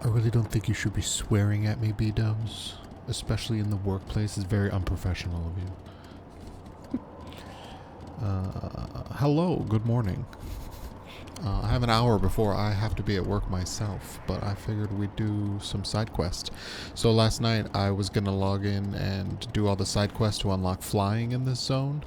I really don't think you should be swearing at me, B-dubs. Especially in the workplace. It's very unprofessional of you. Hello, good morning. I have an hour before I have to be at work myself, but I figured we'd do some side quests. So last night I was gonna log in and do all the side quests to unlock flying in this zone.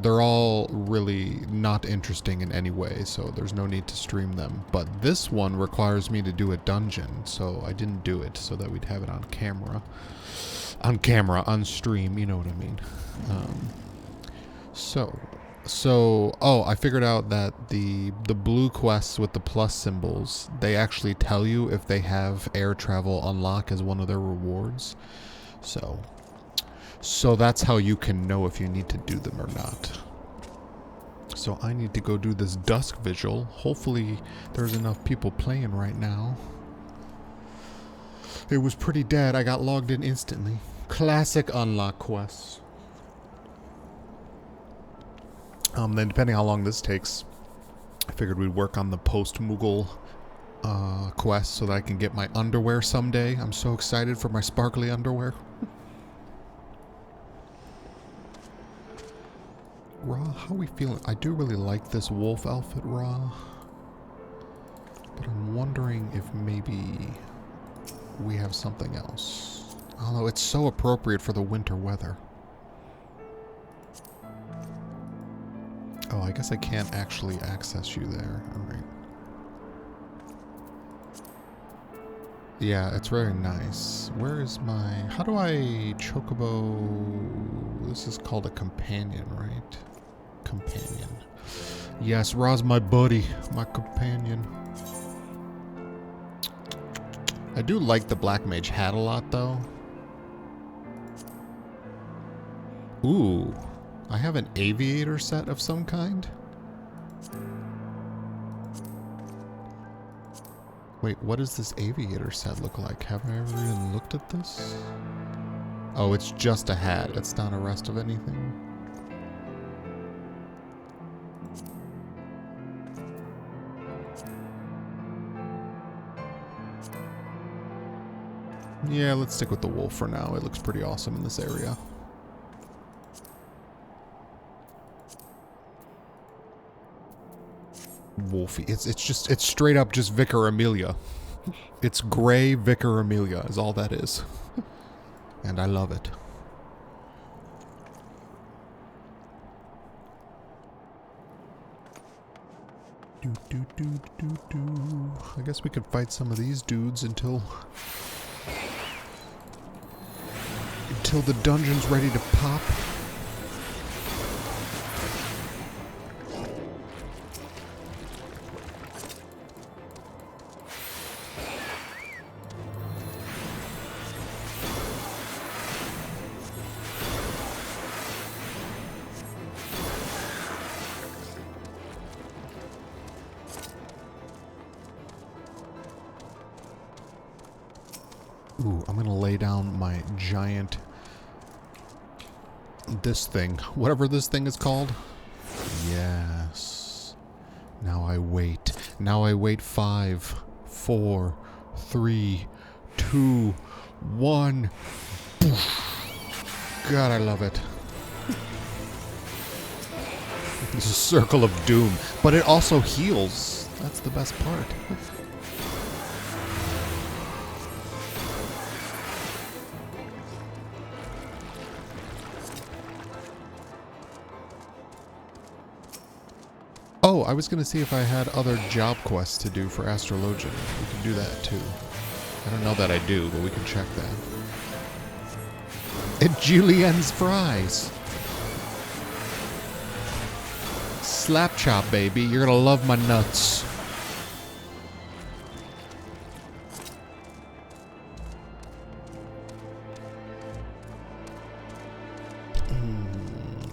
They're all really not interesting in any way, so there's no need to stream them. But this one requires me to do a dungeon, so I didn't do it so that we'd have it on camera. On stream, you know what I mean. Oh, I figured out that the blue quests with the plus symbols, they actually tell you if they have air travel unlock as one of their rewards. So that's how you can know if you need to do them or not. So I need to go do this Dusk Vigil. Hopefully there's enough people playing right now. It was pretty dead. I got logged in instantly. Classic unlock quests. Then depending how long this takes, I figured we'd work on the post-Moogle quest so that I can get my underwear someday. I'm so excited for my sparkly underwear. Ra, how are we feeling? I do really like this wolf outfit, Ra. But I'm wondering if maybe we have something else. Although it's so appropriate for the winter weather. Oh, I guess I can't actually access you there. Alright. Yeah, it's very nice. Where is my... How do I chocobo... This is called a companion, right? Companion. Yes, Ra's my buddy. My companion. I do like the Black Mage hat a lot, though. Ooh. I have an aviator set of some kind. Wait, what does this aviator set look like? Have I ever even looked at this? Oh, it's just a hat. It's not a rest of anything. Yeah, let's stick with the wolf for now. It looks pretty awesome in this area. Wolfie. It's straight up just Vicar Amelia. It's gray Vicar Amelia is all that is. And I love it. I guess we could fight some of these dudes until the dungeon's ready to pop. Ooh, I'm gonna lay down my giant... this thing. Whatever this thing is called. Yes. Now I wait. Now I wait 5, 4, 3, 2, 1. God, I love it. This is a circle of doom. But it also heals. That's the best part. Oh, I was going to see if I had other job quests to do for Astrologian. We can do that too. I don't know that I do, but we can check that. And Julienne's fries. Slap chop, baby. You're going to love my nuts.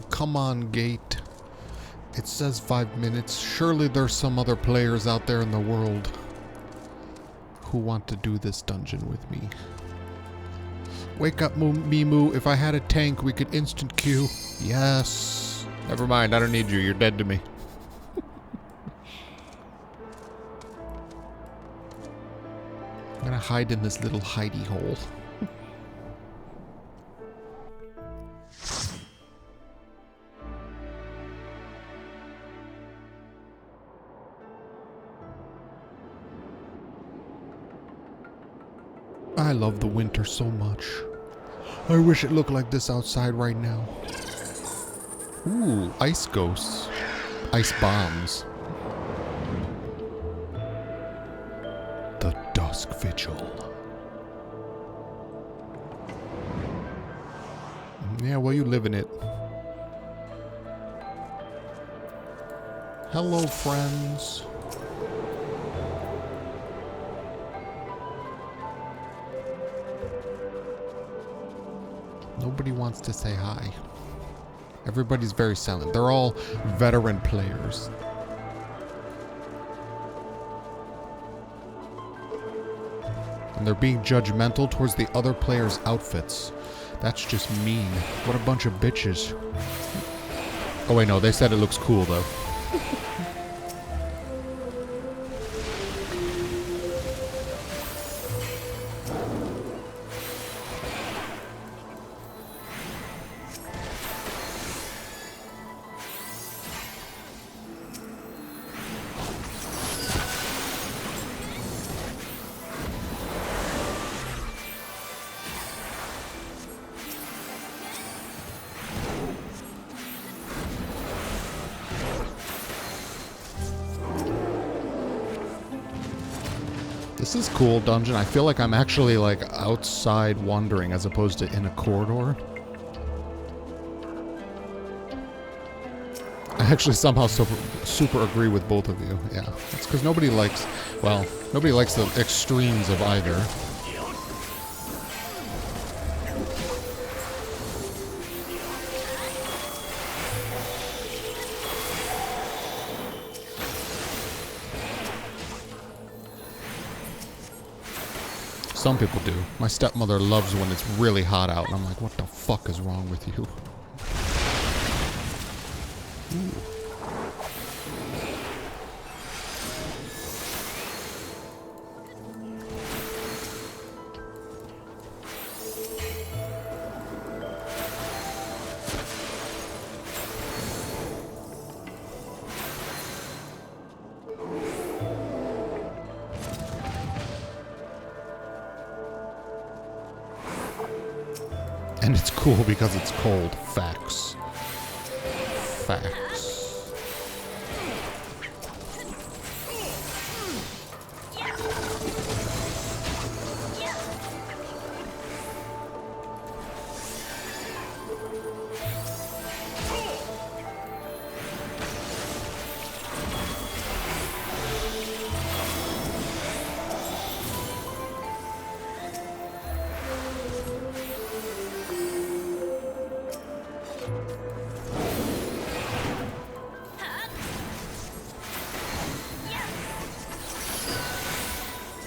Come on, gate. It says 5 minutes. Surely there's some other players out there in the world who want to do this dungeon with me. Wake up, Mimu. If I had a tank, we could instant queue. Yes. Never mind. I don't need you. You're dead to me. I'm gonna hide in this little hidey hole. I love the winter so much. I wish it looked like this outside right now. Ooh, ice ghosts. Ice bombs. The Dusk Vigil. Yeah, well, you live in it. Hello, friends. Nobody wants to say hi. Everybody's very silent. They're all veteran players. And they're being judgmental towards the other players' outfits. That's just mean. What a bunch of bitches. Oh wait, no, they said it looks cool though. This is cool dungeon. I feel like I'm actually like outside wandering as opposed to in a corridor. I actually somehow super agree with both of you. Yeah, it's because nobody likes, well, nobody likes the extremes of either. Some people do. My stepmother loves when it's really hot out, and I'm like, what the fuck is wrong with you? Ooh. And it's cool because it's cold. Facts. Facts.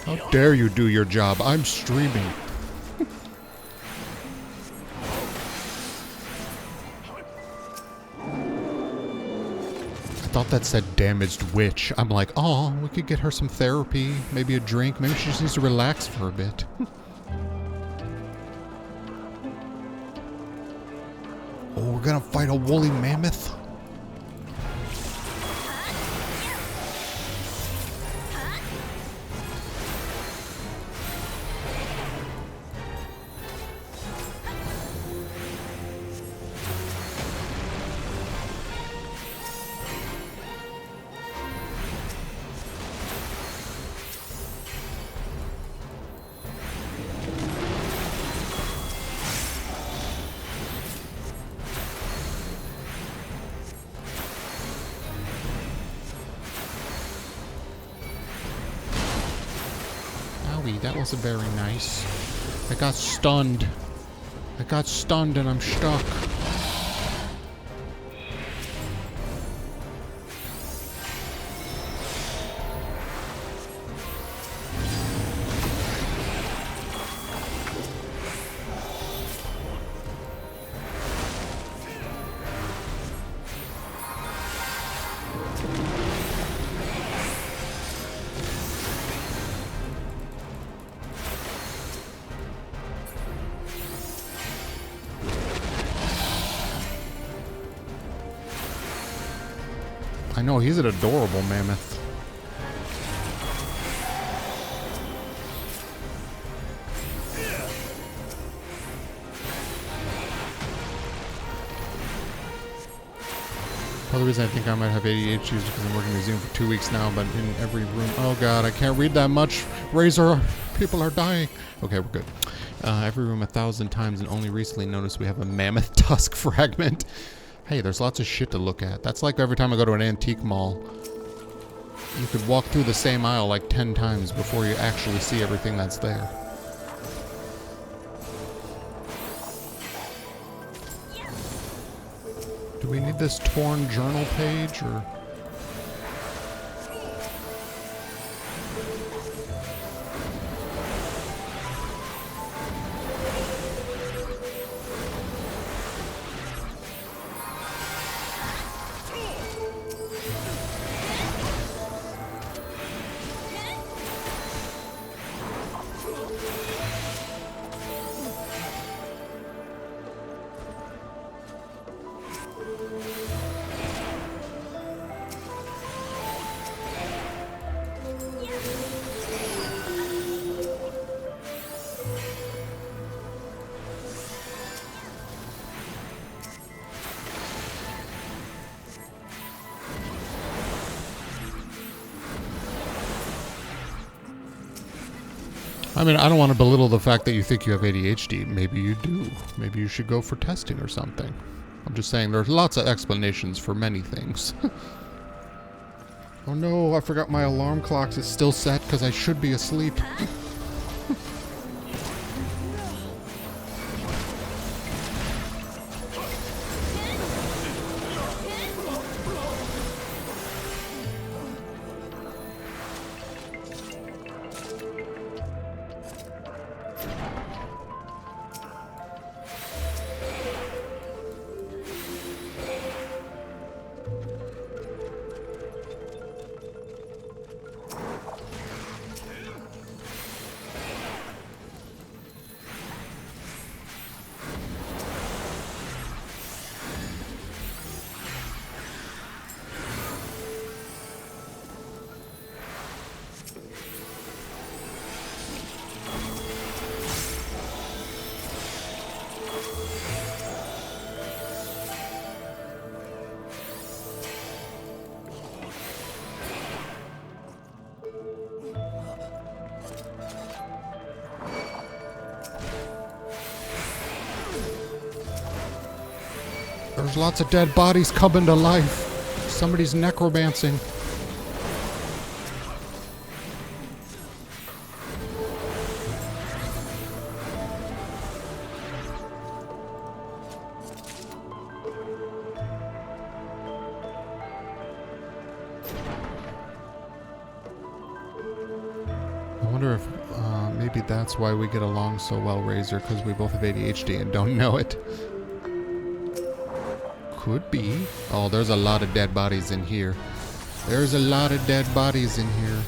How dare you do your job? I'm streaming. I thought that said damaged witch. I'm like, oh, we could get her some therapy, maybe a drink. Maybe she just needs to relax for a bit. Oh, we're gonna fight a woolly mammoth? That wasn't very nice. I got stunned. I got stunned and I'm stuck. I know, he's an adorable mammoth. Part of the reason I think I might have ADHD is because I'm working Zoom for 2 weeks now, but in every room... Oh god, I can't read that much. Razor, people are dying. Okay, we're good. Every room 1,000 times and only recently noticed we have a mammoth tusk fragment. Hey, there's lots of shit to look at. That's like every time I go to an antique mall. You could walk through the same aisle like 10 times before you actually see everything that's there. Do we need this torn journal page, or...? I mean, I don't want to belittle the fact that you think you have ADHD. Maybe you do. Maybe you should go for testing or something. I'm just saying there's lots of explanations for many things. Oh no, I forgot my alarm clock is still set because I should be asleep. There's lots of dead bodies coming to life. Somebody's necromancing. I wonder if maybe that's why we get along so well, Razor, because we both have ADHD and don't know it. Could be. Oh, there's a lot of dead bodies in here. There's a lot of dead bodies in here.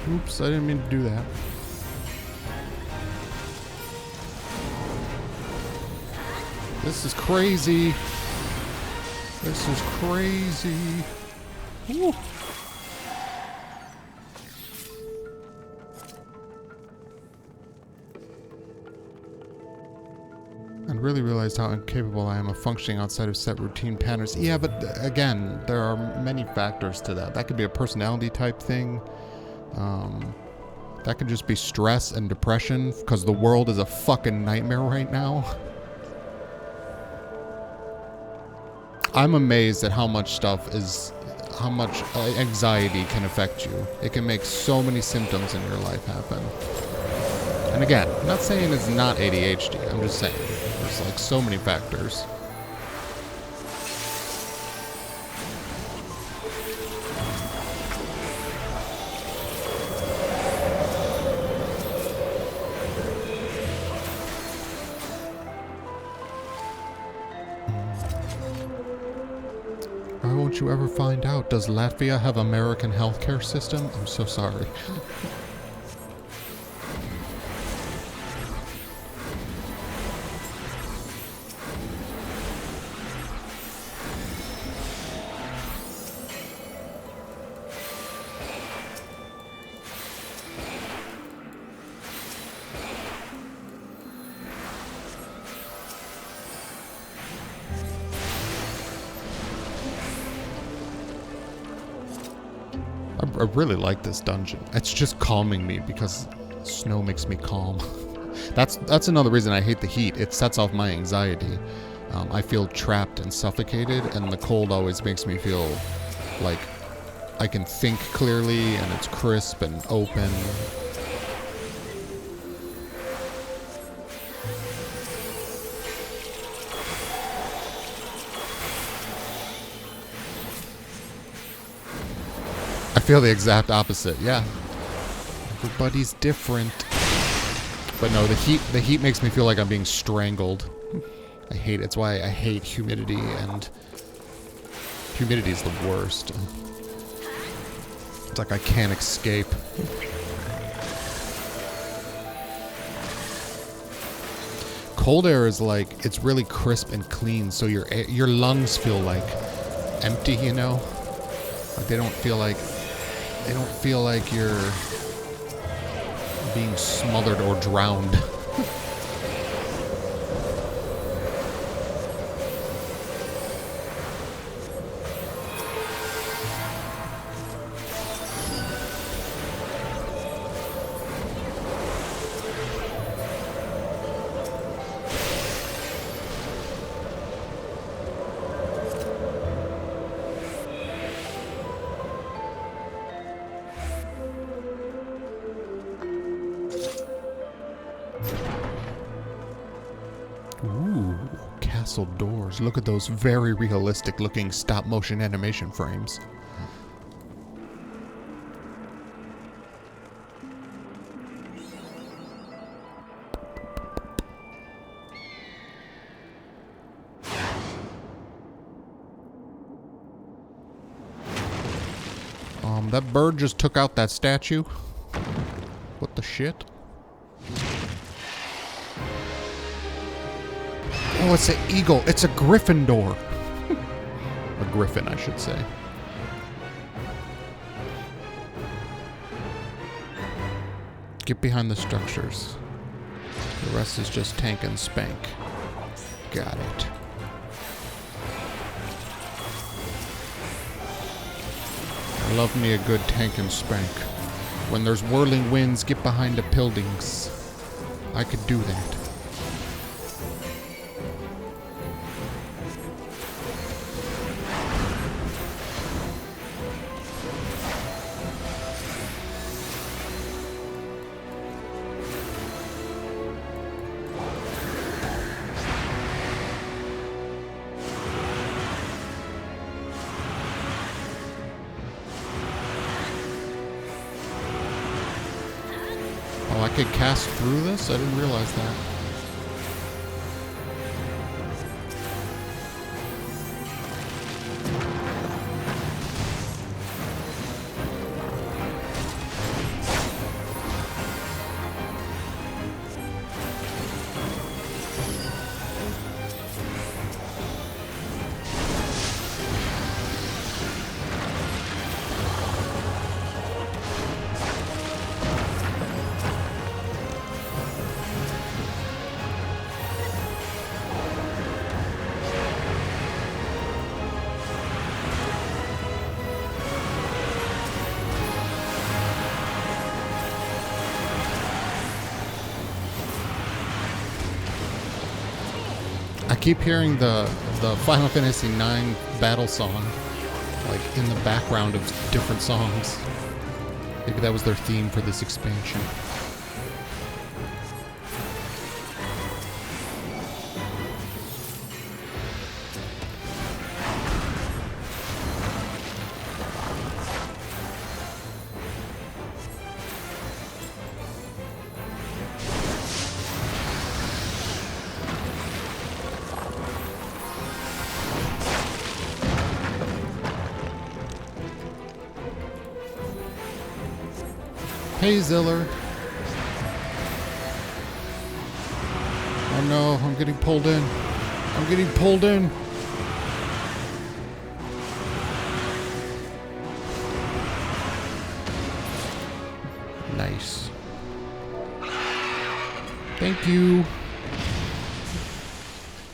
Oops, I didn't mean to do that. This is crazy. This is crazy. Woo. And really realized how incapable I am of functioning outside of set routine patterns. Yeah, but again, there are many factors to that. That could be a personality type thing. That could just be stress and depression because the world is a fucking nightmare right now. I'm amazed at how much anxiety can affect you. It can make so many symptoms in your life happen. And again, I'm not saying it's not ADHD. I'm just saying there's like so many factors. Why won't you ever find out? Does Latvia have American healthcare system? I'm so sorry. I really like this dungeon. It's just calming me because snow makes me calm. That's another reason I hate the heat. It sets off my anxiety. I feel trapped and suffocated, and the cold always makes me feel like I can think clearly and it's crisp and open. I feel the exact opposite, yeah. Everybody's different. But no, the heat makes me feel like I'm being strangled. I hate it. It's why I hate humidity, and humidity is the worst. It's like I can't escape. Cold air is like, it's really crisp and clean, so your lungs feel like empty, you know? Like they don't feel like you're being smothered or drowned. castle doors. Look at those very realistic looking stop motion animation frames. That bird just took out that statue. What the shit? Oh, it's an eagle. It's a Gryffindor. A griffin, I should say. Get behind the structures. The rest is just tank and spank. Got it. I love me a good tank and spank. When there's whirling winds, get behind the buildings. I could do that. Oh, I could cast through this? I didn't realize that. I keep hearing the Final Fantasy IX battle song, like, in the background of different songs. Maybe that was their theme for this expansion. Hey, Ziller. Oh no, I'm getting pulled in. I'm getting pulled in. Nice. Thank you.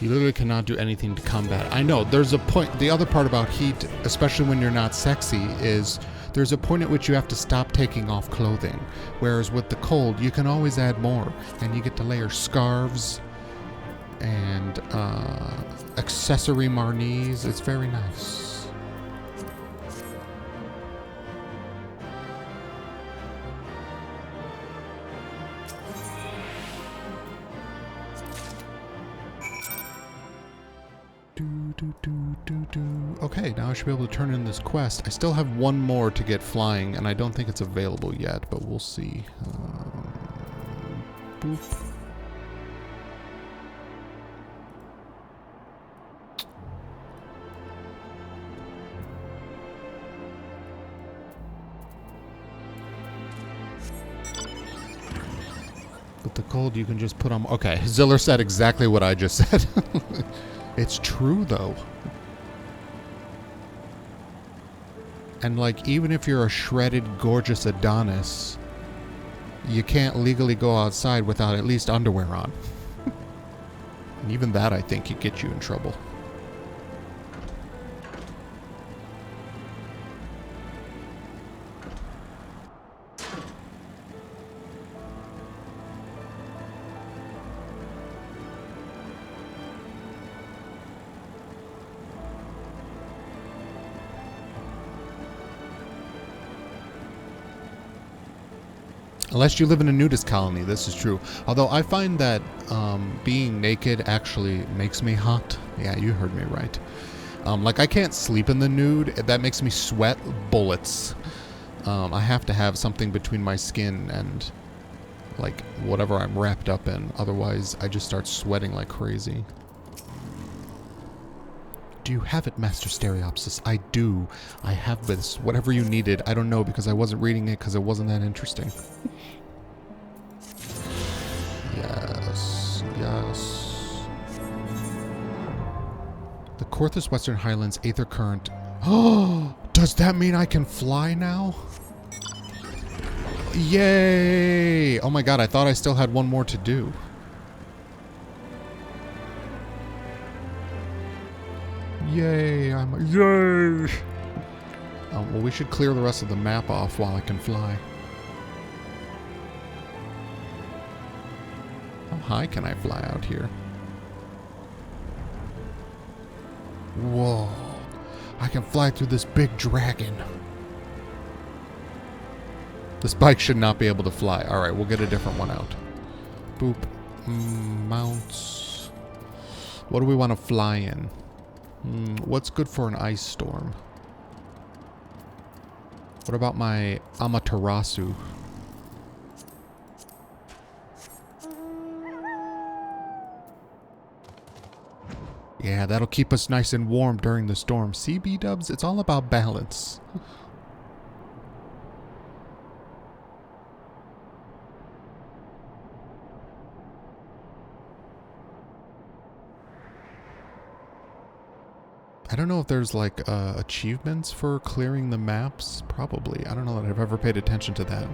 You literally cannot do anything to combat. I know, there's a point. The other part about heat, especially when you're not sexy, is there's a point at which you have to stop taking off clothing. Whereas with the cold, you can always add more. And you get to layer scarves and accessory marnies. It's very nice. Okay, now I should be able to turn in this quest. I still have one more to get flying, and I don't think it's available yet, but we'll see. Boop. With the cold, you can just put on... Okay, Ziller said exactly what I just said. It's true, though. And, like, even if you're a shredded, gorgeous Adonis, you can't legally go outside without at least underwear on. And even that, I think, could get you in trouble. Unless you live in a nudist colony, this is true. Although I find that being naked actually makes me hot. Yeah, you heard me right. Like, I can't sleep in the nude. That makes me sweat bullets. I have to have something between my skin and, like, whatever I'm wrapped up in. Otherwise, I just start sweating like crazy. Do you have it, Master Stereopsis? I do. I have this. Whatever you needed. I don't know, because I wasn't reading it because it wasn't that interesting. Yes. Yes. The Corthus Western Highlands Aether Current. Oh! Does that mean I can fly now? Yay! Oh my god, I thought I still had one more to do. Yay! Yay! Well, we should clear the rest of the map off while I can fly. How high can I fly out here? Whoa! I can fly through this big dragon. This bike should not be able to fly. Alright, we'll get a different one out. Boop. Mounts. What do we want to fly in? What's good for an ice storm? What about my Amaterasu? Yeah, that'll keep us nice and warm during the storm. See, B-dubs? It's all about balance. I don't know if there's, like, achievements for clearing the maps. Probably. I don't know that I've ever paid attention to that.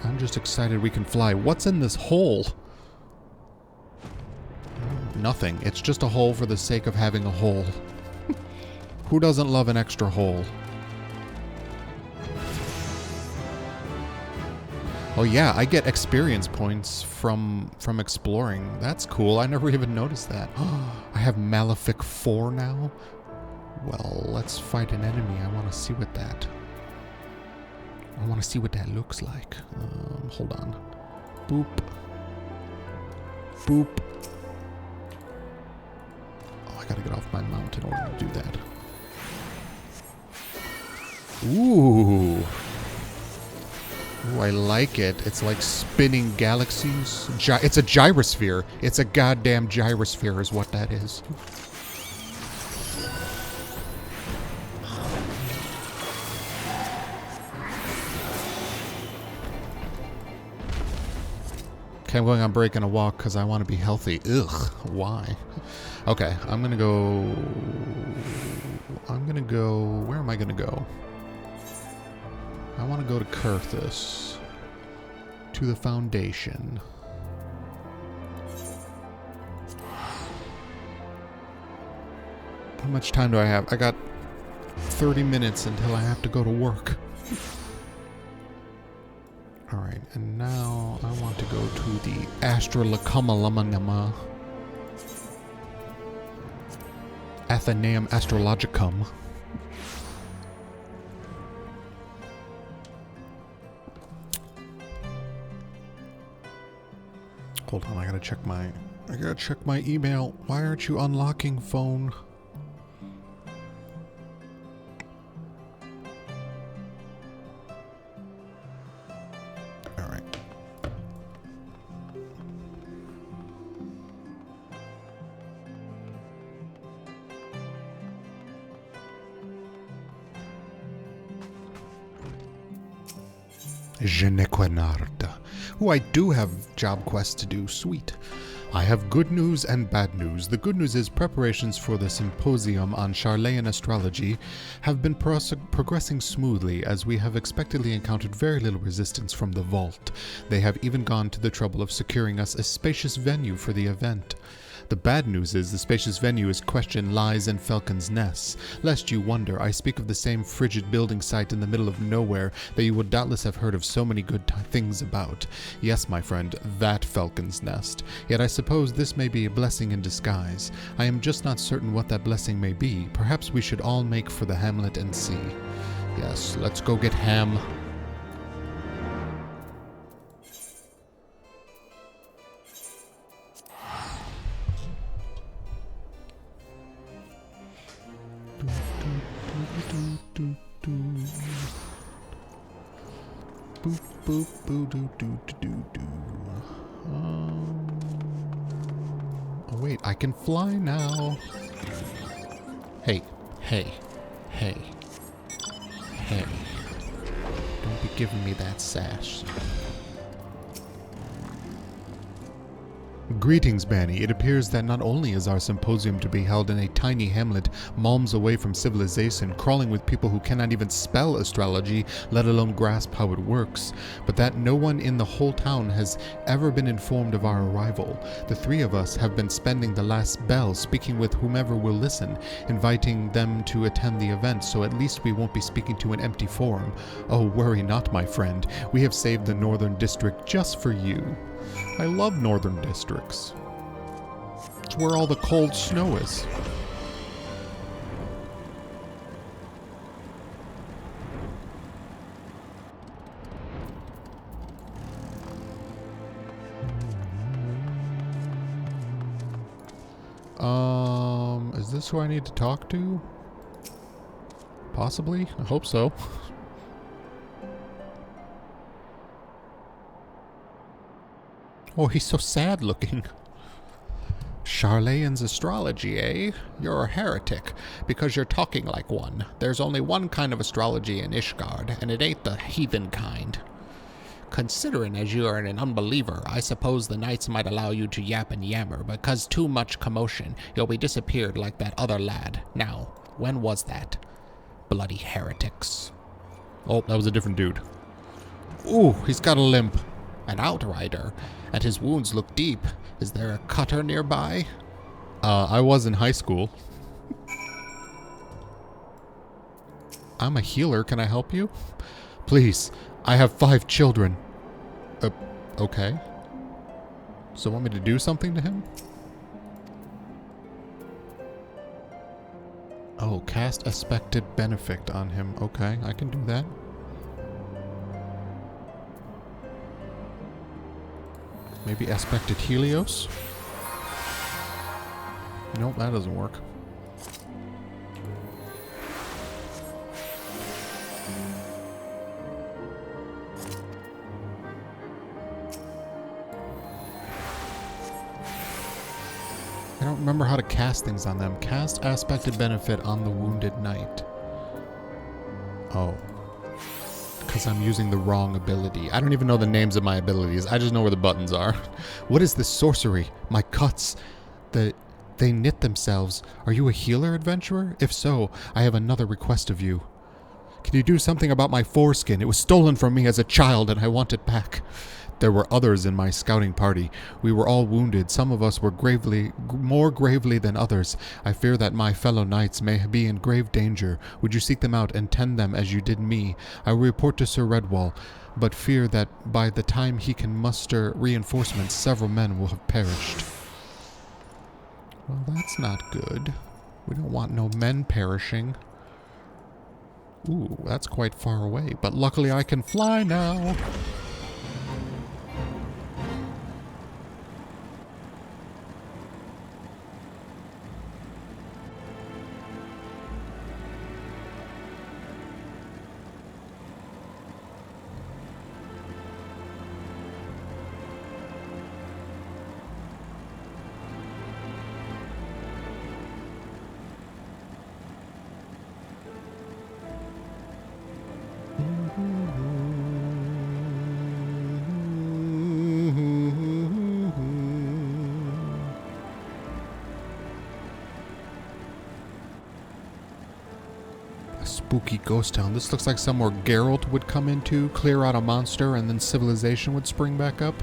I'm just excited we can fly. What's in this hole? Nothing. It's just a hole for the sake of having a hole. Who doesn't love an extra hole? Oh yeah, I get experience points from exploring. That's cool. I never even noticed that. I have Malefic 4 now? Well, let's fight an enemy. I want to see what that looks like. Hold on. Boop. Boop. Oh, I gotta get off my mount in order to do that. Ooh. Ooh, I like it. It's like spinning galaxies. It's a gyrosphere. It's a goddamn gyrosphere is what that is. Okay, I'm going on break and a walk because I want to be healthy. Ugh, why? Okay, I'm gonna go... Where am I gonna go? I want to go to Kurthus. To the Foundation. How much time do I have? I got 30 minutes until I have to go to work. Alright, and now I want to go to the Astrolacum Athenaeum Astrologicum. Hold on, I gotta check my email. Why aren't you unlocking phone? Alright. Je ne connarde. Ooh, I do have job quests to do. Sweet. I have good news and bad news. The good news is preparations for the symposium on Charlayan astrology have been progressing smoothly, as we have expectedly encountered very little resistance from the vault. They have even gone to the trouble of securing us a spacious venue for the event. The bad news is the spacious venue is questioned lies in Falcon's Nest. Lest you wonder, I speak of the same frigid building site in the middle of nowhere that you would doubtless have heard of so many good things about. Yes, my friend, that Falcon's Nest. Yet I suppose this may be a blessing in disguise. I am just not certain what that blessing may be. Perhaps we should all make for the hamlet and see. Yes, let's go get ham. Boop, boop, boo, doo, doo, doo, doo. Oh wait, I can fly now. Hey, hey, hey, hey. Don't be giving me that sash. Greetings, Bani. It appears that not only is our symposium to be held in a tiny hamlet malms away from civilization, crawling with people who cannot even spell astrology, let alone grasp how it works, but that no one in the whole town has ever been informed of our arrival. The three of us have been spending the last bell speaking with whomever will listen, inviting them to attend the event, so at least we won't be speaking to an empty forum. Oh, worry not, my friend. We have saved the Northern District just for you. I love northern districts. It's where all the cold snow is. Is this who I need to talk to? Possibly? I hope so. Oh, he's so sad looking. Charlayan's astrology, eh? You're a heretic, because you're talking like one. There's only one kind of astrology in Ishgard, and it ain't the heathen kind. Considering as you are an unbeliever, I suppose the knights might allow you to yap and yammer, because too much commotion, you'll be disappeared like that other lad. Now, when was that? Bloody heretics. Oh, that was a different dude. Ooh, he's got a limp. An outrider, and his wounds look deep. Is there a cutter nearby? I was in high school. I'm a healer. Can I help you? Please, I have 5 children. Okay. So want me to do something to him? Oh, cast Expected Benefit on him. Okay, I can do that. Maybe Expected Helios? Nope, that doesn't work. I don't remember how to cast things on them. Cast Aspected Benefit on the Wounded Knight. Oh. Because I'm using the wrong ability. I don't even know the names of my abilities. I just know where the buttons are. What is this sorcery? My cuts. They knit themselves. Are you a healer, adventurer? If so, I have another request of you. Can you do something about my foreskin? It was stolen from me as a child and I want it back. There were others in my scouting party. We were all wounded. Some of us were more gravely than others. I fear that my fellow knights may be in grave danger. Would you seek them out and tend them as you did me? I will report to Sir Redwall, but fear that by the time he can muster reinforcements, several men will have perished. Well, that's not good. We don't want no men perishing. Ooh, that's quite far away, but luckily I can fly now. Spooky ghost town. This looks like somewhere Geralt would come into, clear out a monster, and then civilization would spring back up.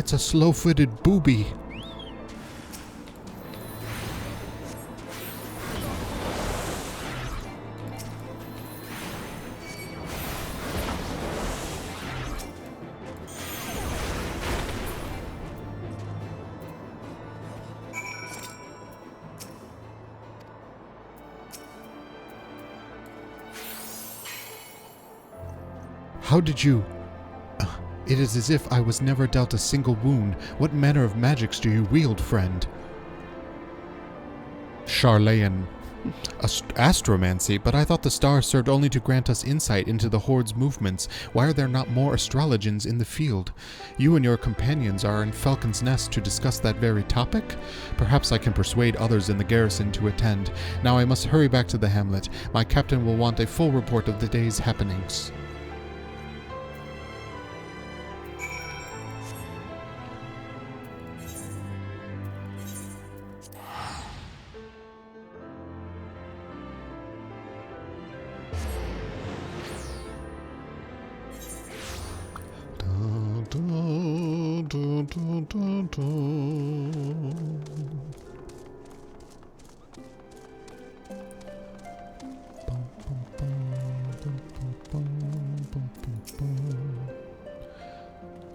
It's a slow-footed booby. How did you... It is as if I was never dealt a single wound. What manner of magics do you wield, friend? Charlayan. Astromancy, but I thought the stars served only to grant us insight into the Horde's movements. Why are there not more astrologians in the field? You and your companions are in Falcon's Nest to discuss that very topic? Perhaps I can persuade others in the garrison to attend. Now I must hurry back to the hamlet. My captain will want a full report of the day's happenings.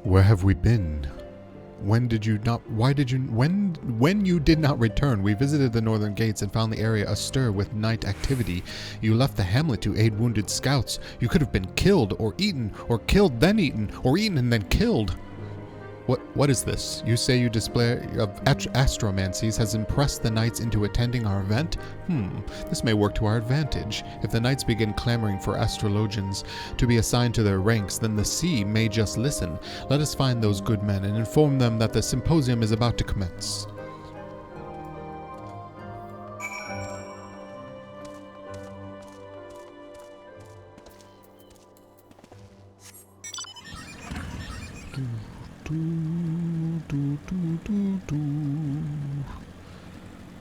Where have we been? When you did not return, we visited the northern gates and found the area astir with night activity. You left the hamlet to aid wounded scouts. You could have been killed, or eaten, or killed then eaten, or eaten and then killed. What is this? You say your display of astromancies has impressed the knights into attending our event? This may work to our advantage. If the knights begin clamoring for astrologians to be assigned to their ranks, then the sea may just listen. Let us find those good men and inform them that the symposium is about to commence.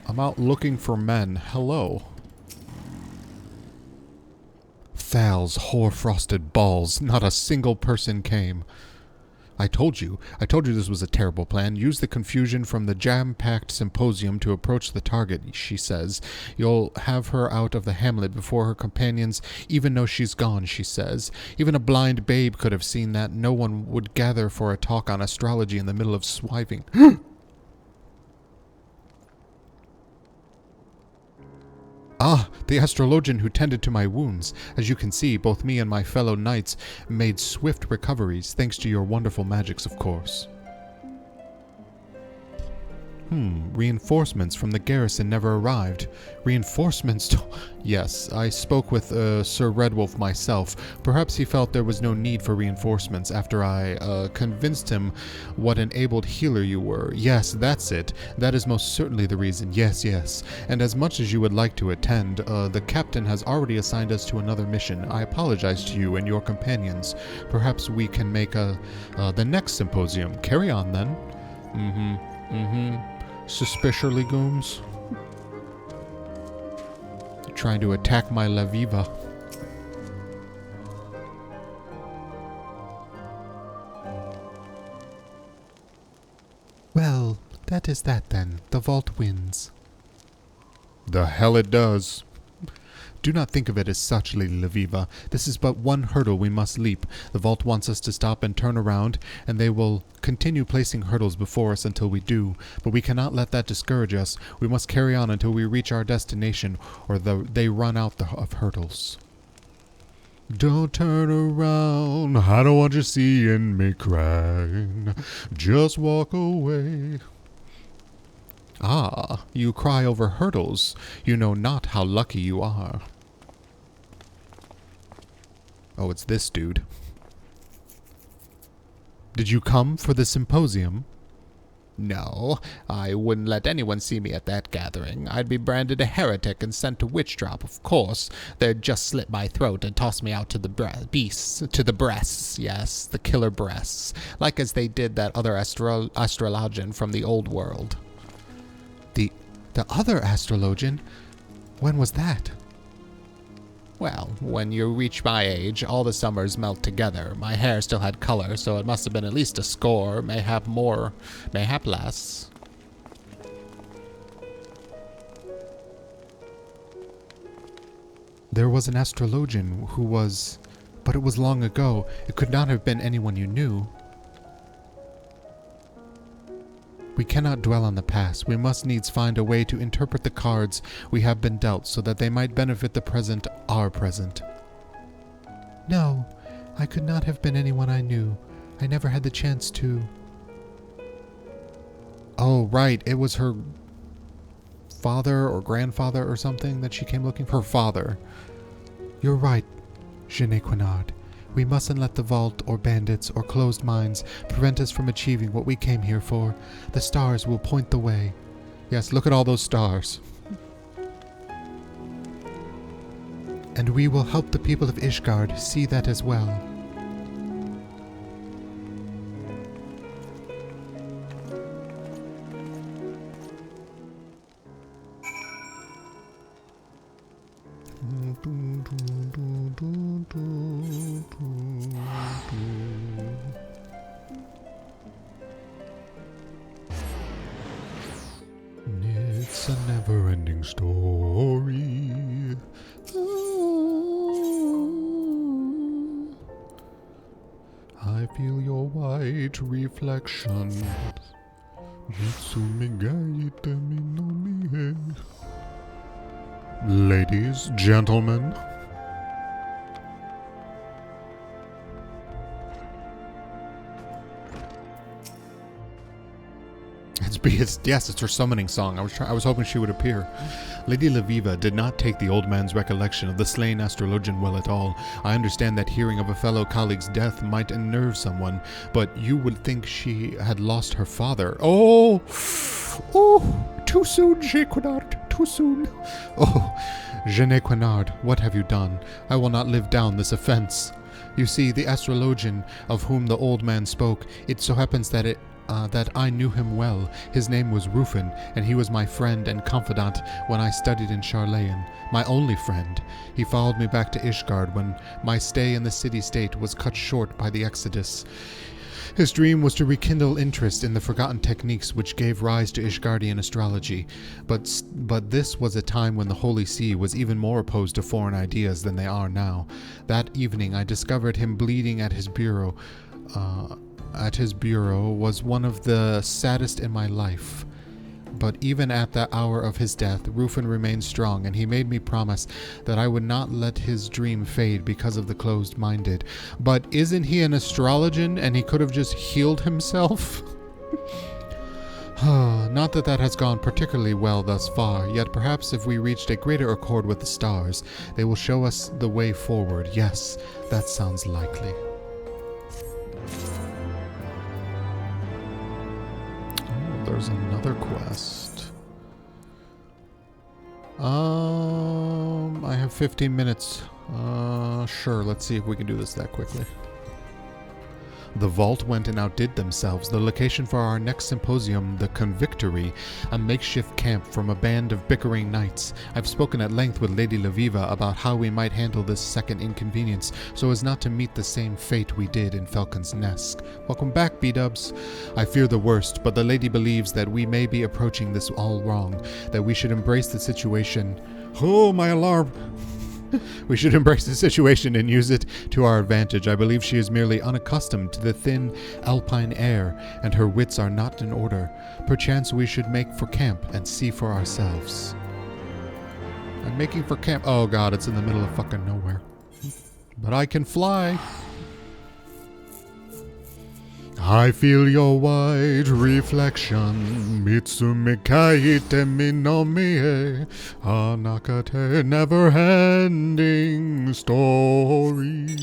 I'm out looking for men. Hello. Thal's hoar-frosted balls. Not a single person came. I told you this was a terrible plan. Use the confusion from the jam-packed symposium to approach the target, she says. You'll have her out of the hamlet before her companions even know she's gone, she says. Even a blind babe could have seen that. No one would gather for a talk on astrology in the middle of swiving. Ah, the astrologian who tended to my wounds. As you can see, both me and my fellow knights made swift recoveries, thanks to your wonderful magics, of course. Reinforcements from the garrison never arrived. Reinforcements? Yes, I spoke with Sir Redwolf myself. Perhaps he felt there was no need for reinforcements after I convinced him what an abled healer you were. Yes, that's it. That is most certainly the reason. Yes. And as much as you would like to attend, the captain has already assigned us to another mission. I apologize to you and your companions. Perhaps we can make the next symposium. Carry on, then. Suspicious legumes. Trying to attack my La Viva. Well, that is that then. The vault wins. The hell it does. Do not think of it as such, Lady Laviva. This is but one hurdle we must leap. The vault wants us to stop and turn around, and they will continue placing hurdles before us until we do. But we cannot let that discourage us. We must carry on until we reach our destination, or they run out of hurdles. Don't turn around. I don't want you seeing me cry. Just walk away. Ah, you cry over hurdles. You know not how lucky you are. Oh, it's this dude. Did you come for the symposium? No, I wouldn't let anyone see me at that gathering. I'd be branded a heretic and sent to witch drop, of course. They'd just slit my throat and toss me out to the breasts, yes, the killer breasts, like as they did that other astrologian from the old world. The other astrologian? When was that? Well, when you reach my age, all the summers melt together. My hair still had color, so it must have been at least a score, mayhap more, mayhap less. There was an astrologian who was... But it was long ago. It could not have been anyone you knew. We cannot dwell on the past. We must needs find a way to interpret the cards we have been dealt so that they might benefit the present, our present. No, I could not have been anyone I knew. I never had the chance to... Oh, right. It was her father or grandfather or something that she came looking for. Her father. You're right, Jeanne Quinard. We mustn't let the vault or bandits or closed minds prevent us from achieving what we came here for. The stars will point the way. Yes, look at all those stars. And we will help the people of Ishgard see that as well. It's a never-ending story. I feel your white reflection. Ladies, gentlemen. Yes, it's her summoning song. I was hoping she would appear. Lady Laviva did not take the old man's recollection of the slain astrologian well at all. I understand that hearing of a fellow colleague's death might unnerve someone, but you would think she had lost her father. Oh, too soon, Jeanne Quinard, too soon. Oh, Jeanne Quinard, what have you done? I will not live down this offense. You see, the astrologian of whom the old man spoke, it so happens that that I knew him well. His name was Rufin, and he was my friend and confidant when I studied in Charlayan. My only friend. He followed me back to Ishgard when my stay in the city-state was cut short by the Exodus. His dream was to rekindle interest in the forgotten techniques which gave rise to Ishgardian astrology, but this was a time when the Holy See was even more opposed to foreign ideas than they are now. That evening I discovered him bleeding at his bureau. Was one of the saddest in my life. But even at the hour of his death, Rufin remained strong, and he made me promise that I would not let his dream fade because of the closed-minded. But isn't he an astrologian, and he could have just healed himself? Not that that has gone particularly well thus far, yet perhaps if we reached a greater accord with the stars, they will show us the way forward. Yes, that sounds likely. There's another quest. I have 15 minutes. Sure, let's see if we can do this that quickly. The vault went and outdid themselves. The location for our next symposium, the Convictory, a makeshift camp from a band of bickering knights. I've spoken at length with Lady Laviva about how we might handle this second inconvenience so as not to meet the same fate we did in Falcon's Nest. Welcome back, B-dubs. I fear the worst, but the lady believes that we may be approaching this all wrong, that we should embrace the situation. Oh, my alarm! We should embrace the situation and use it to our advantage. I believe she is merely unaccustomed to the thin alpine air, and her wits are not in order. Perchance we should make for camp and see for ourselves. I'm making for camp. Oh god, it's in the middle of fucking nowhere. But I can fly. I feel your white reflection, Mitsume kaite mi no mie, Anakate never-ending story.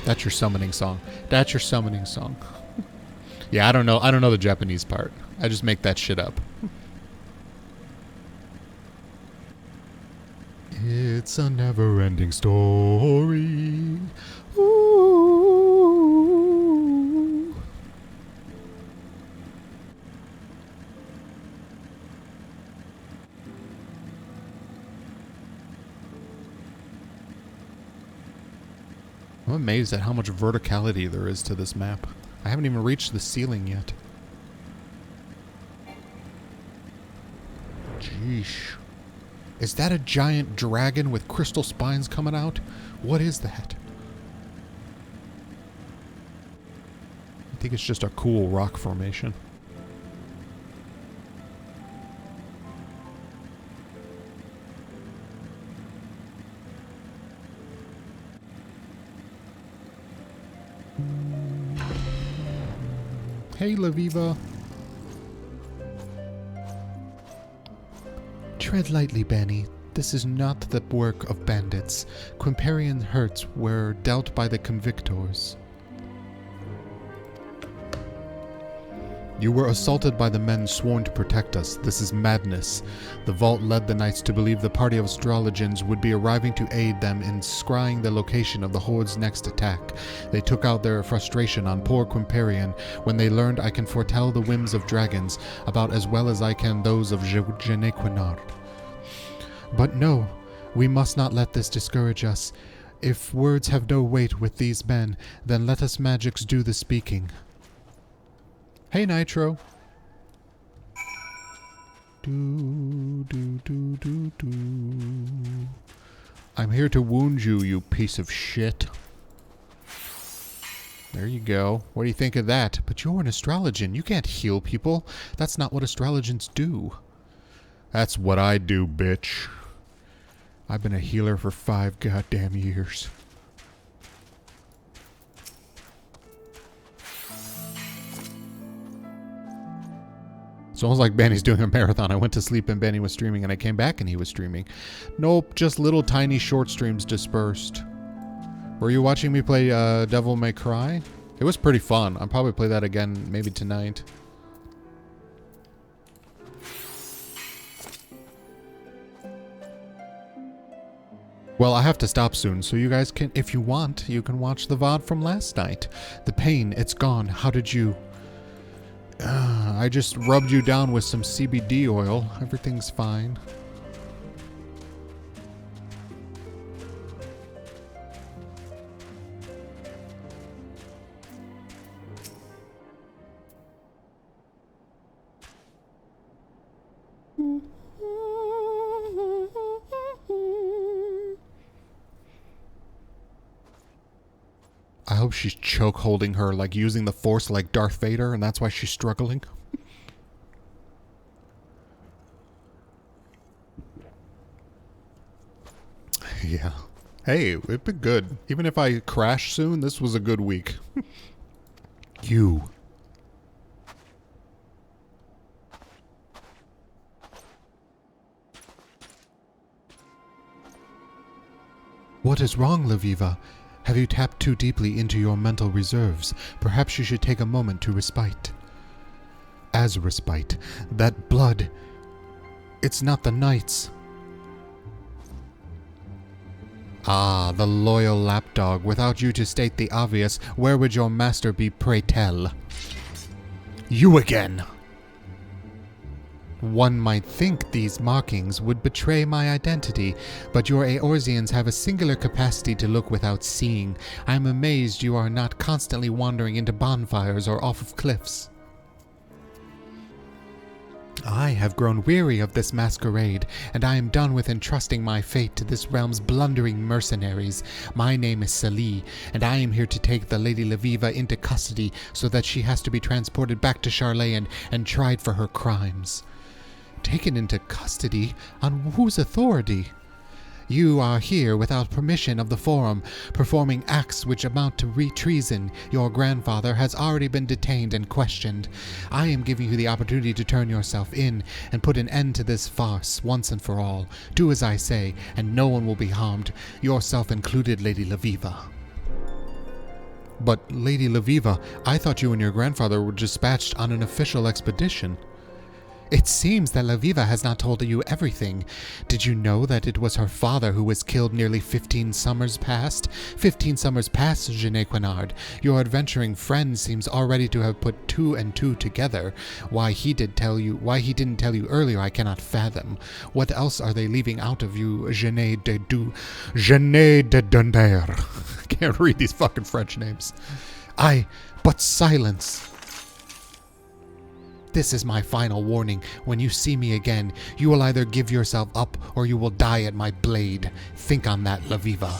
That's your summoning song. That's your summoning song. Yeah, I don't know the Japanese part. I just make that shit up. It's a never-ending story. Ooh. I'm amazed at how much verticality there is to this map. I haven't even reached the ceiling yet. Jeesh. Is that a giant dragon with crystal spines coming out? What is that? I think it's just a cool rock formation. Hey, Laviva. Tread lightly, Bani. This is not the work of bandits. Quimparian hurts were dealt by the convictors. You were assaulted by the men sworn to protect us. This is madness. The vault led the knights to believe the party of astrologians would be arriving to aid them in scrying the location of the Horde's next attack. They took out their frustration on poor Quimparian when they learned I can foretell the whims of dragons about as well as I can those of Genequinard. But no, we must not let this discourage us. If words have no weight with these men, then let us magics do the speaking. Hey, Nitro. I'm here to wound you, you piece of shit. There you go. What do you think of that? But you're an astrologian. You can't heal people. That's not what astrologians do. That's what I do, bitch. I've been a healer for 5 goddamn years. It's almost like Bani's doing a marathon. I went to sleep and Bani was streaming, and I came back and he was streaming. Nope, just little tiny short streams dispersed. Were you watching me play Devil May Cry? It was pretty fun. I'll probably play that again maybe tonight. Well, I have to stop soon, so you guys can, if you want, you can watch the VOD from last night. The pain, it's gone. How did you... I just rubbed you down with some CBD oil. Everything's fine. I hope she's choke holding her, like using the force like Darth Vader, and that's why she's struggling. Yeah. Hey, it's been good. Even if I crash soon, this was a good week. You. What is wrong, Laviva? Have you tapped too deeply into your mental reserves? Perhaps you should take a moment to respite. As respite. That blood... It's not the knights. Ah, the loyal lapdog. Without you to state the obvious, where would your master be, pray tell? You again! One might think these markings would betray my identity, but your Eorzeans have a singular capacity to look without seeing. I am amazed you are not constantly wandering into bonfires or off of cliffs. I have grown weary of this masquerade, and I am done with entrusting my fate to this realm's blundering mercenaries. My name is Salih, and I am here to take the Lady Laviva into custody so that she has to be transported back to Charlayan and tried for her crimes. Taken into custody? On whose authority? You are here without permission of the Forum, performing acts which amount to treason. Your grandfather has already been detained and questioned. I am giving you the opportunity to turn yourself in and put an end to this farce once and for all. Do as I say, and no one will be harmed, yourself included, Lady Laviva. But, Lady Laviva, I thought you and your grandfather were dispatched on an official expedition. It seems that Laviva has not told you everything. Did you know that it was her father who was killed nearly 15 summers past? 15 summers past, Genequinard. Your adventuring friend seems already to have put 2 and 2 together. Why he didn't tell you earlier, I cannot fathom. What else are they leaving out of you, Genet de Dunder? can't read these fucking French names. But silence. This is my final warning. When you see me again, you will either give yourself up or you will die at my blade. Think on that, Laviva.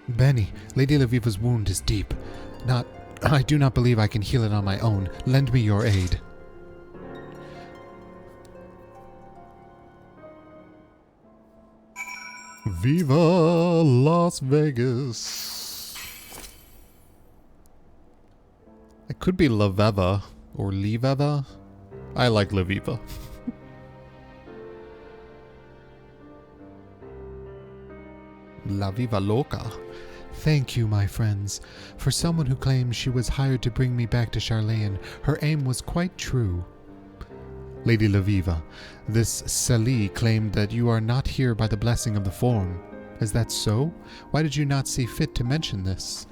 Bani, Lady Laviva's wound is deep. I do not believe I can heal it on my own. Lend me your aid. Viva Las Vegas. It could be Laveva or Liveva. I like Laviva. La Viva Loca. Thank you, my friends. For someone who claims she was hired to bring me back to Charlayan, her aim was quite true. Lady Laviva, this Sali claimed that you are not here by the blessing of the form. Is that so? Why did you not see fit to mention this?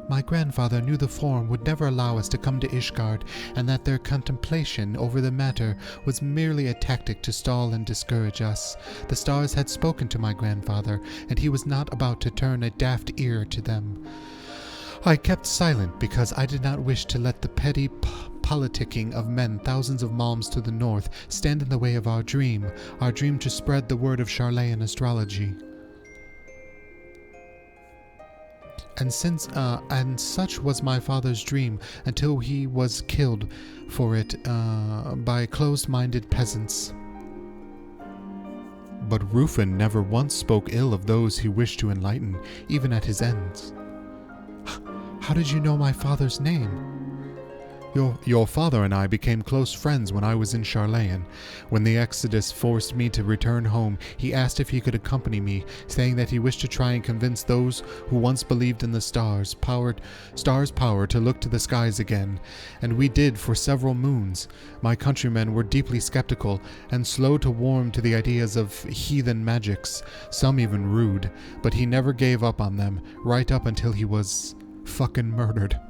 My grandfather knew the form would never allow us to come to Ishgard, and that their contemplation over the matter was merely a tactic to stall and discourage us. The stars had spoken to my grandfather, and he was not about to turn a daft ear to them. I kept silent because I did not wish to let the petty politicking of men thousands of malms to the north stand in the way of our dream to spread the word of Charlayan astrology. And such was my father's dream until he was killed for it by closed-minded peasants. But Rufin never once spoke ill of those he wished to enlighten, even at his ends. How did you know my father's name? Your father and I became close friends when I was in Charlayan. When the Exodus forced me to return home, he asked if he could accompany me, saying that he wished to try and convince those who once believed in the stars' power to look to the skies again. And we did for several moons. My countrymen were deeply skeptical and slow to warm to the ideas of heathen magics, some even rude, but he never gave up on them, right up until he was fucking murdered.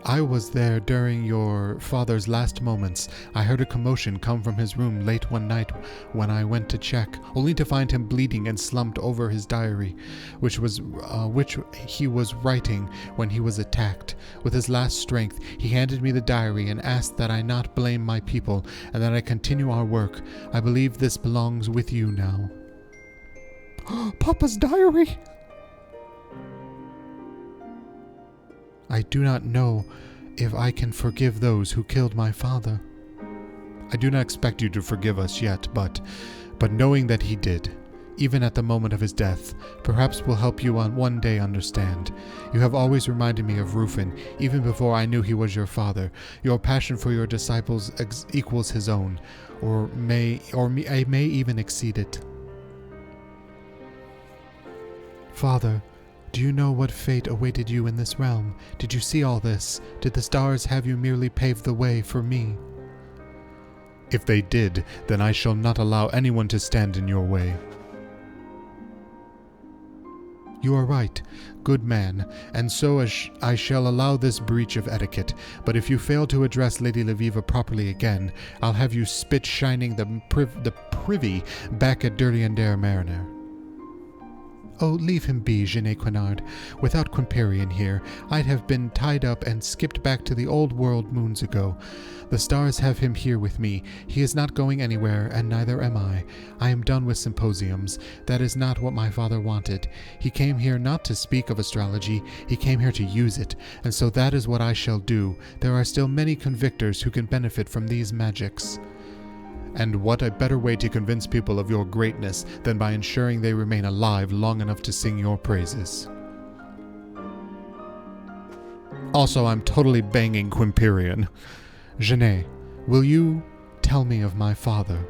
I was there during your father's last moments. I heard a commotion come from his room late one night when I went to check, only to find him bleeding and slumped over his diary, which he was writing when he was attacked. With his last strength, he handed me the diary and asked that I not blame my people and that I continue our work. I believe this belongs with you now. Papa's diary! I do not know if I can forgive those who killed my father. I do not expect you to forgive us yet, but knowing that he did, even at the moment of his death, perhaps will help you on one day understand. You have always reminded me of Rufin, even before I knew he was your father. Your passion for your disciples equals his own, or may even exceed it. Father, do you know what fate awaited you in this realm? Did you see all this? Did the stars have you merely pave the way for me? If they did, then I shall not allow anyone to stand in your way. You are right, good man, and so I shall allow this breach of etiquette, but if you fail to address Lady Laviva properly again, I'll have you spit shining the privy back at Durliander Mariner. Oh, leave him be, Genet Quinard. Without Quimperian here, I'd have been tied up and skipped back to the old world moons ago. The stars have him here with me. He is not going anywhere, and neither am I. I am done with symposiums. That is not what my father wanted. He came here not to speak of astrology, he came here to use it, and so that is what I shall do. There are still many convictors who can benefit from these magics. And what a better way to convince people of your greatness than by ensuring they remain alive long enough to sing your praises. Also, I'm totally banging Quimperian. Genet, will you tell me of my father?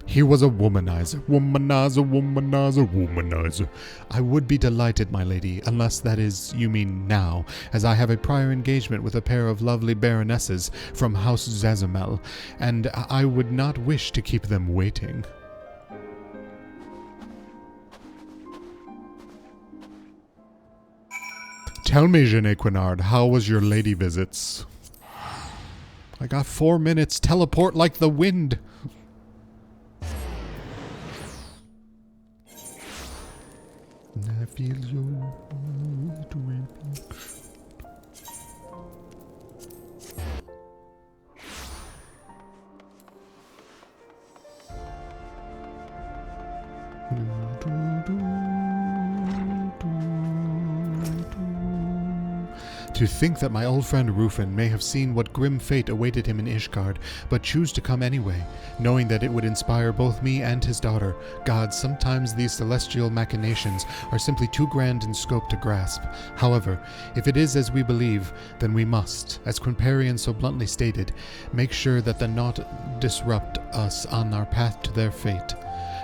He was a womanizer, womanizer, womanizer, womanizer. I would be delighted, my lady, unless that is, you mean now, as I have a prior engagement with a pair of lovely baronesses from House Zazamel, and I would not wish to keep them waiting. Tell me, Genet Quinard, how was your lady visits? I got 4 minutes. Teleport like the wind. I feel your heart weeping. To think that my old friend Rufin may have seen what grim fate awaited him in Ishgard, but choose to come anyway, knowing that it would inspire both me and his daughter. God, sometimes these celestial machinations are simply too grand in scope to grasp. However, if it is as we believe, then we must, as Quinparian so bluntly stated, make sure that the not disrupt us on our path to their fate.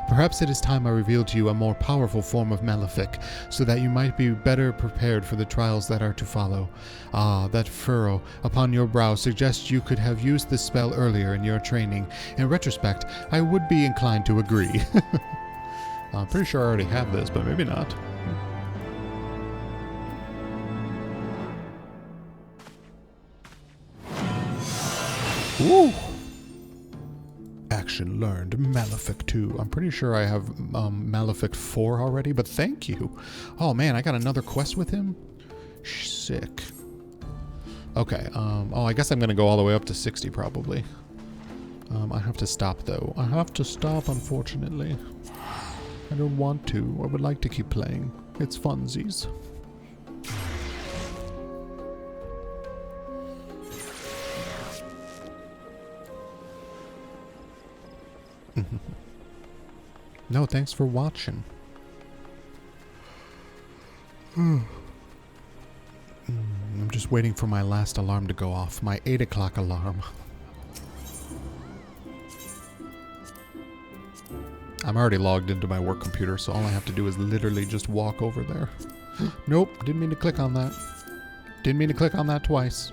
Perhaps it is time I revealed to you a more powerful form of Malefic, so that you might be better prepared for the trials that are to follow. Ah, that furrow upon your brow suggests you could have used this spell earlier in your training. In retrospect, I would be inclined to agree. I'm pretty sure I already have this, but maybe not. Ooh! Action learned. Malefic 2. I'm pretty sure I have Malefic 4 already, but thank you. Oh man, I got another quest with him? Sick. Okay, oh, I guess I'm gonna go all the way up to 60 probably. I have to stop though. I have to stop, unfortunately. I don't want to. I would like to keep playing. It's funsies. No, thanks for watching. I'm just waiting for my last alarm to go off. My 8 o'clock alarm. I'm already logged into my work computer, so all I have to do is literally just walk over there. Nope, didn't mean to click on that. Didn't mean to click on that twice.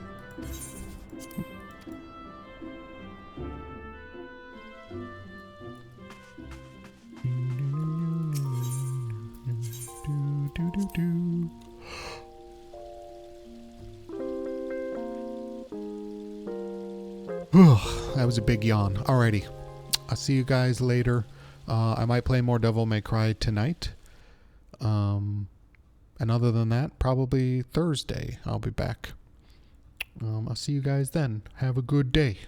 That was a big yawn. Alrighty. I'll see you guys later. I might play more Devil May Cry tonight. And other than that, probably Thursday I'll be back. I'll see you guys then. Have a good day.